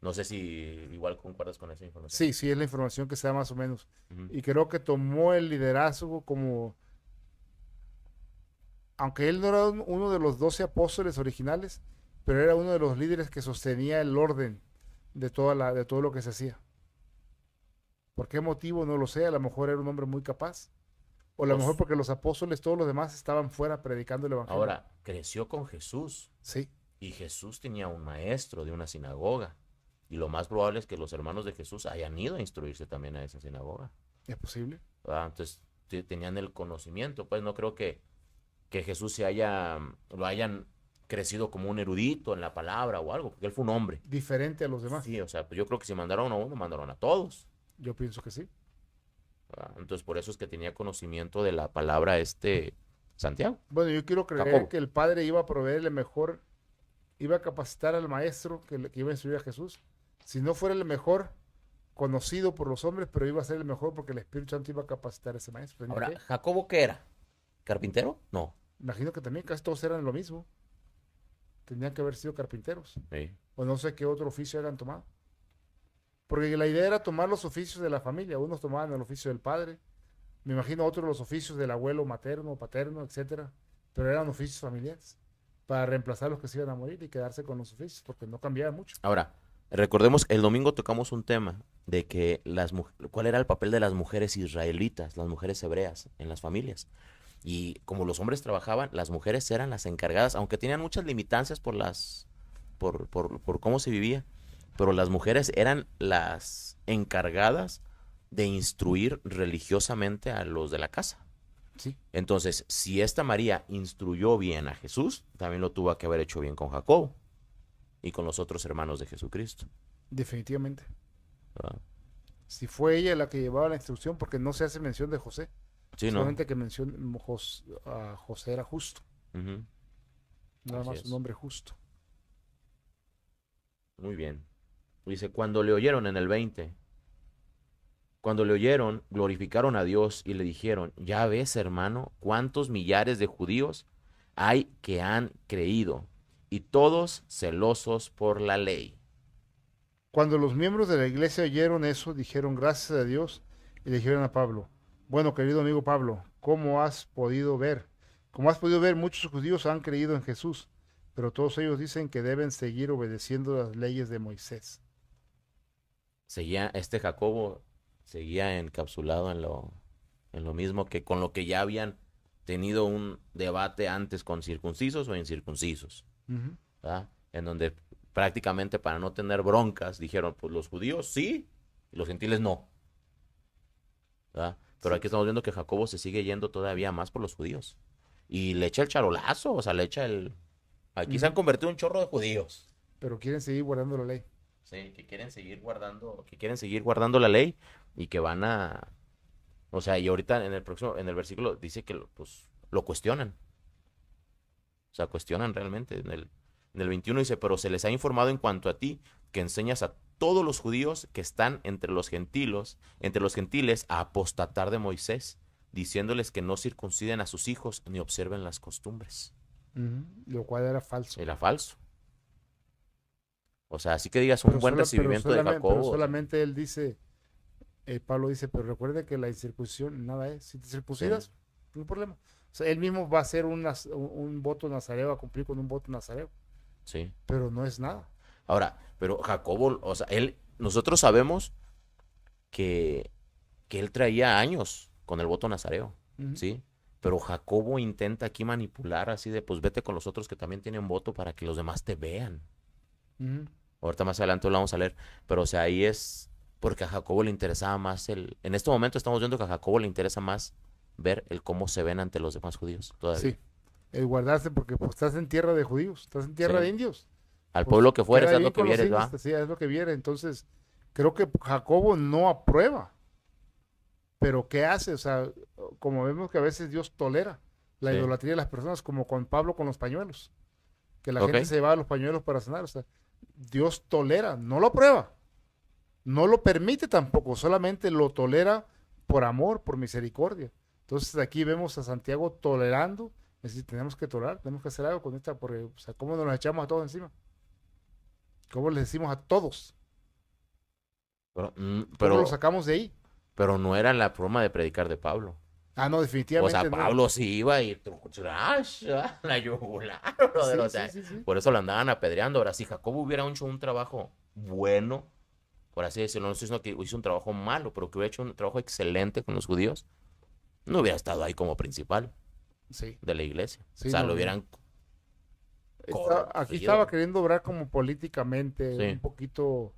No sé si igual concuerdas con esa información. Sí, sí, es la información que se da más o menos. Ujú. Y creo que tomó el liderazgo como, aunque él no era uno de los 12 apóstoles originales, pero era uno de los líderes que sostenía el orden de todo lo que se hacía. ¿Por qué motivo? No lo sé. A lo mejor era un hombre muy capaz. O a lo mejor Pues, porque los apóstoles, todos los demás, estaban fuera predicando el evangelio. ahora, creció con Jesús Sí, y Jesús tenía un maestro de una sinagoga. Y lo más probable es que los hermanos de Jesús hayan ido a instruirse también a esa sinagoga. es posible. ¿Verdad? Entonces, tenían el conocimiento. Pues no creo que Jesús lo hayan crecido como un erudito en la palabra o algo, porque él fue un hombre. Diferente a los demás. Sí, o sea, pues yo creo que si mandaron a uno, mandaron a todos. Yo pienso que sí. ¿Verdad? Entonces, por eso es que tenía conocimiento de la palabra Santiago, Bueno, yo quiero creer Jacobo. que el Padre iba a proveerle mejor, iba a capacitar al maestro que iba a instruir a Jesús. Si no fuera el mejor conocido por los hombres, pero iba a ser el mejor porque el Espíritu Santo iba a capacitar a ese maestro. Tenía Ahora, que. ¿Jacobo qué era? ¿Carpintero? No. Imagino que también casi todos eran lo mismo. Tenían que haber sido carpinteros. Sí. O no sé qué otro oficio hayan tomado. Porque la idea era tomar los oficios de la familia. Unos tomaban el oficio del padre. Me imagino otros los oficios del abuelo materno, paterno, etcétera. Pero eran oficios familiares. Para reemplazar los que se iban a morir y quedarse con los oficios. Porque no cambiaba mucho. Ahora, recordemos, el domingo tocamos un tema de que cuál era el papel de las mujeres israelitas, las mujeres hebreas en las familias. Y como los hombres trabajaban, las mujeres eran las encargadas, aunque tenían muchas limitancias por cómo se vivía, pero las mujeres eran las encargadas de instruir religiosamente a los de la casa. Sí, Entonces, si esta María instruyó bien a Jesús, también lo tuvo que haber hecho bien con Jacobo y con los otros hermanos de Jesucristo. definitivamente. ¿Verdad? Si fue ella la que llevaba la instrucción, porque no se hace mención de José. Sí, ¿no? Solamente que menciona José era justo. Ujú. Nada Así más es. un hombre justo. Muy bien. Dice, cuando le oyeron en el 20, cuando le oyeron, glorificaron a Dios y le dijeron, ya ves, hermano, cuántos millares de judíos hay que han creído, y todos celosos por la ley. Cuando los miembros de la iglesia oyeron eso, dijeron gracias a Dios y le dijeron a Pablo, bueno, querido amigo Pablo, ¿cómo has podido ver? Como has podido ver, muchos judíos han creído en Jesús, pero todos ellos dicen que deben seguir obedeciendo las leyes de Moisés. Este Jacobo seguía encapsulado en lo mismo que con lo que ya habían tenido un debate antes con circuncisos o incircuncisos, Ujú. ¿verdad? En donde prácticamente para no tener broncas dijeron, pues los judíos sí y los gentiles no, ¿verdad? Pero Sí, aquí estamos viendo que Jacobo se sigue yendo todavía más por los judíos y le echa el charolazo, o sea, le echa el... Aquí se han ujú. convertido en un chorro de judíos. Pero quieren seguir guardando la ley. Sí, que quieren seguir guardando la ley y que o sea, y ahorita en el versículo dice que pues, lo cuestionan. O sea, cuestionan realmente. En el 21 dice, pero se les ha informado en cuanto a ti, que enseñas a todos los judíos que están entre los gentiles, a apostatar de Moisés, diciéndoles que no circunciden a sus hijos ni observen las costumbres. Ujú. Lo cual era falso. Era falso. O sea, así que digas un buen recibimiento de Pero Jacobo. O sea, solamente él dice, Pablo dice, pero recuerde que la incircuncisión nada es. Si te circuncidas, sí, no hay problema. O sea, él mismo va a hacer un voto nazareo, va a cumplir con un voto nazareo, sí. pero no es nada. Ahora, pero Jacobo, o sea, nosotros sabemos que, que él traía años con el voto nazareo, Ujú, ¿sí? Pero Jacobo intenta aquí manipular así de, pues vete con los otros que también tienen voto para que los demás te vean. ujú, Ahorita más adelante lo vamos a leer, pero o sea, ahí es porque a Jacobo le interesaba más en este momento estamos viendo que a Jacobo le interesa más ver el cómo se ven ante los demás judíos todavía. sí, el guardarse porque pues, estás en tierra de judíos, estás en tierra de Sí. indios. Al Pues pueblo que fueres, queda haz bien lo que con los vieres, indios, va. sí, es lo que viene. Entonces, creo que Jacobo no aprueba, pero ¿qué hace? O sea, como vemos que a veces Dios tolera la Sí. idolatría de las personas, como con Pablo con los pañuelos, que la Ok. gente se llevaba los pañuelos para sanar. O sea, Dios tolera, no lo aprueba, no lo permite tampoco, solamente lo tolera por amor, por misericordia. Entonces aquí vemos a Santiago tolerando, es decir, tenemos que tolerar, tenemos que hacer algo con esta, porque, o sea, ¿cómo nos echamos a todos encima? ¿Cómo les decimos a todos? Pero, ¿Cómo lo sacamos de ahí? pero no era la forma de predicar de Pablo. Ah, no, O definitivamente sea, no. Pablo sí iba y la yugular, brother, Sí, o sí, sea, sí, sí. por eso lo andaban apedreando. Ahora, si Jacobo hubiera hecho un trabajo bueno, por así decirlo, no estoy diciendo que hizo un trabajo malo, pero que hubiera hecho un trabajo excelente con los judíos, no hubiera estado ahí como principal Sí, de la iglesia. O sí, sea, no, lo no. hubieran Aquí corregido. estaba queriendo obrar como políticamente, un Sí, poquito,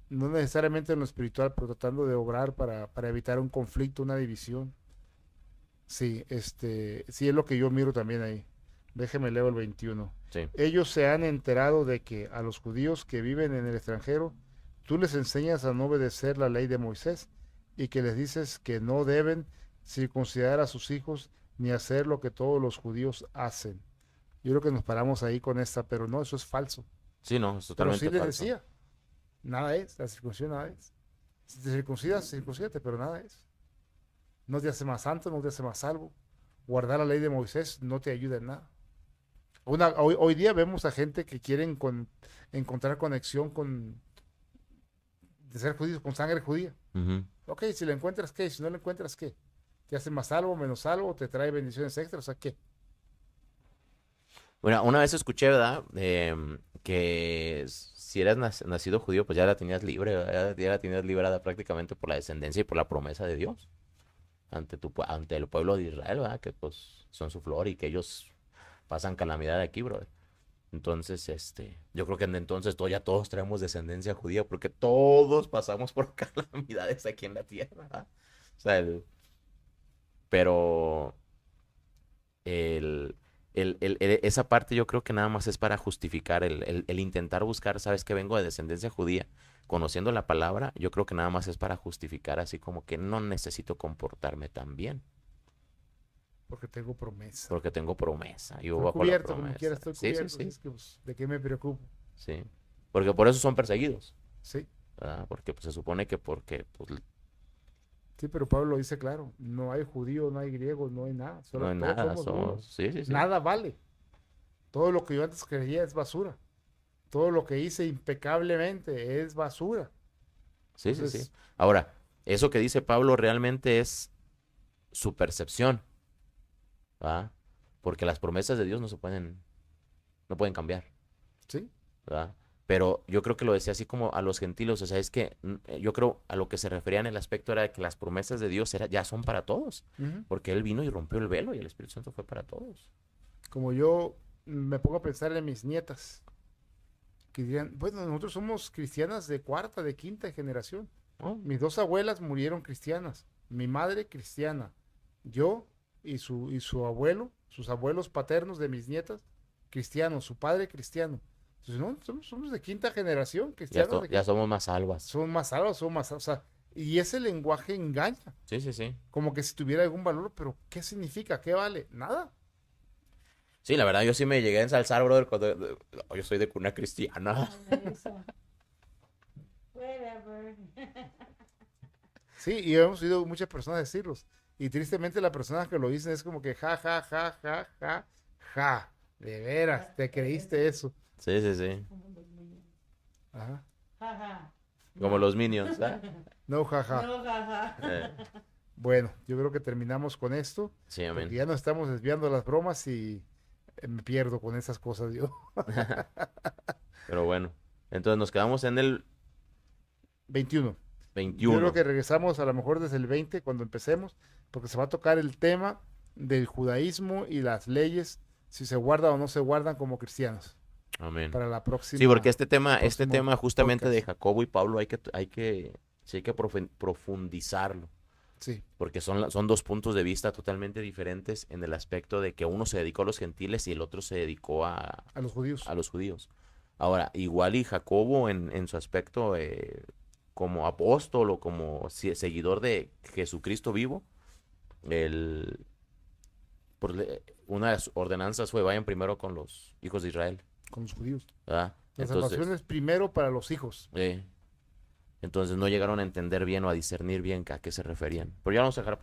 no necesariamente en lo espiritual, pero tratando de obrar para evitar un conflicto, una división. Sí, sí es lo que yo miro también ahí. Déjeme leer el 21. sí. Ellos se han enterado de que a los judíos que viven en el extranjero, tú les enseñas a no obedecer la ley de Moisés y que les dices que no deben circuncidar a sus hijos ni hacer lo que todos los judíos hacen. Yo creo que nos paramos ahí con esta, pero no, eso es falso. Sí, no, es Pero sí totalmente les falso. decía, nada es, la circuncisión nada es. Si te circuncidas, circuncídate, pero nada es. No te hace más santo, no te hace más salvo. Guardar la ley de Moisés no te ayuda en nada. Hoy día vemos a gente que quieren encontrar conexión de ser judíos con sangre judía. Ujú. Ok, si la encuentras, ¿qué? Si no la encuentras, ¿qué? ¿Te hace más salvo, menos salvo? ¿Te trae bendiciones extras? O sea, ¿qué? Bueno, una vez escuché, ¿verdad? Que si eras nacido judío, pues ya la tenías libre, ¿verdad? Ya la tenías librada prácticamente por la descendencia y por la promesa de Dios ante el pueblo de Israel, ¿verdad? Que pues son su flor y que ellos pasan calamidad aquí, brother. Entonces, yo creo que en entonces ya todos traemos descendencia judía porque todos pasamos por calamidades aquí en la tierra, ¿verdad? O sea, pero el, esa parte yo creo que nada más es para justificar el intentar buscar, sabes que vengo de descendencia judía, conociendo la palabra, yo creo que nada más es para justificar así como que no necesito comportarme tan bien, Porque tengo promesa. porque tengo promesa, yo Estoy bajo la cubierto, como quiera promesa. estoy Sí, sí, cubierto. Así sí, es que, pues, ¿de qué me preocupo? sí, porque por eso son perseguidos, Sí, ¿verdad? Porque pues, se supone que porque pues, sí, pero Pablo lo dice claro. No hay judío, no hay griego, no hay nada. no Solo hay todos nada, somos uno. somos, sí, sí, sí, Nada vale. Todo lo que yo antes creía es basura. Todo lo que hice impecablemente es basura. sí, sí, sí. Entonces, Ahora, eso que dice Pablo realmente es su percepción, ¿verdad? Porque las promesas de Dios no pueden cambiar, sí. ¿verdad? Pero yo creo que lo decía así como a los gentiles, o sea, es que yo creo a lo que se refería en el aspecto era de que las promesas de Dios ya son para todos, Ujú. porque Él vino y rompió el velo y el Espíritu Santo fue para todos. Como yo me pongo a pensar en mis nietas, que dirían, bueno, nosotros somos cristianas de cuarta, de quinta generación. ¿No? Mis dos abuelas murieron cristianas. Mi madre cristiana. Yo y su abuelo, sus abuelos paternos de mis nietas, cristianos. Su padre cristiano. Entonces, no, somos de quinta generación, cristianos de Ya quinta. somos más salvas. Son más salvos, o sea, y ese lenguaje engaña, Sí, sí, sí. como que si tuviera algún valor, pero ¿qué significa? ¿Qué vale? Nada. Sí, la verdad, yo sí me llegué a ensalzar, brother, cuando yo soy de cuna cristiana. Eso. Whatever. Sí, y hemos oído muchas personas decirlos. Y tristemente las personas que lo dicen es como que ja, ja, ja, ja, ja, ja. De veras, te creíste eso. Sí, sí, sí. Como los niños. Ajá. Jaja. Como los Minions, ¿ah? No, ja, ja. No, jaja. Eh, Bueno, yo creo que terminamos con esto, sí, porque amén. ya nos estamos desviando de las bromas y me pierdo con esas cosas yo. Pero bueno, entonces nos quedamos en el 21. Yo 21. creo que regresamos a lo mejor desde el 20 cuando empecemos, porque se va a tocar el tema del judaísmo y las leyes, si se guardan o no se guardan como cristianos, Amén. para la próxima. Sí, porque este tema próximo justamente de podcast. Jacobo y Pablo sí hay que profundizarlo, Sí, porque son dos puntos de vista totalmente diferentes en el aspecto de que uno se dedicó a los gentiles y el otro se dedicó a los judíos. a los judíos. Ahora, igual y Jacobo en su aspecto como apóstol o como seguidor de Jesucristo vivo, el, una de las ordenanzas fue vayan primero con los hijos de Israel, Con los judíos. ¿verdad? La Entonces, salvación es primero para los hijos. entonces no llegaron a entender bien o a discernir bien a qué se referían. Pero ya vamos a dejar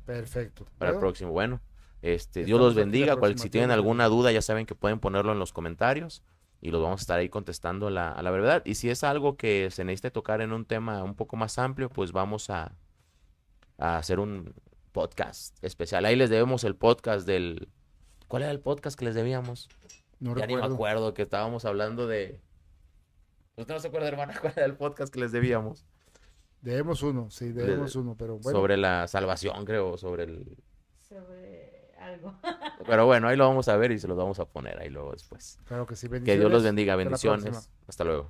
Perfecto. para el ¿Bueno? próximo. Bueno, Dios Estamos los aquí la bendiga. próxima, Si tienen Dios los alguna bendiga. duda, ya saben que pueden ponerlo en los comentarios y los vamos a estar ahí contestando a la verdad. Y si es algo que se necesite tocar en un tema un poco más amplio, pues vamos a hacer un podcast especial. Ahí les debemos el podcast del... ¿Cuál era el podcast que les debíamos? No Ya ni me recuerdo. acuerdo, que estábamos hablando de... ¿Usted no se acuerda, hermana, cuál era el podcast que les debíamos? Debemos uno, sí, debemos uno, pero bueno, Sobre la salvación, creo, sobre el... Sobre algo. Pero bueno, ahí lo vamos a ver y se los vamos a poner ahí luego después. claro que sí. Que Dios los Bendiciones. bendiga, Hasta la próxima. bendiciones. Hasta luego.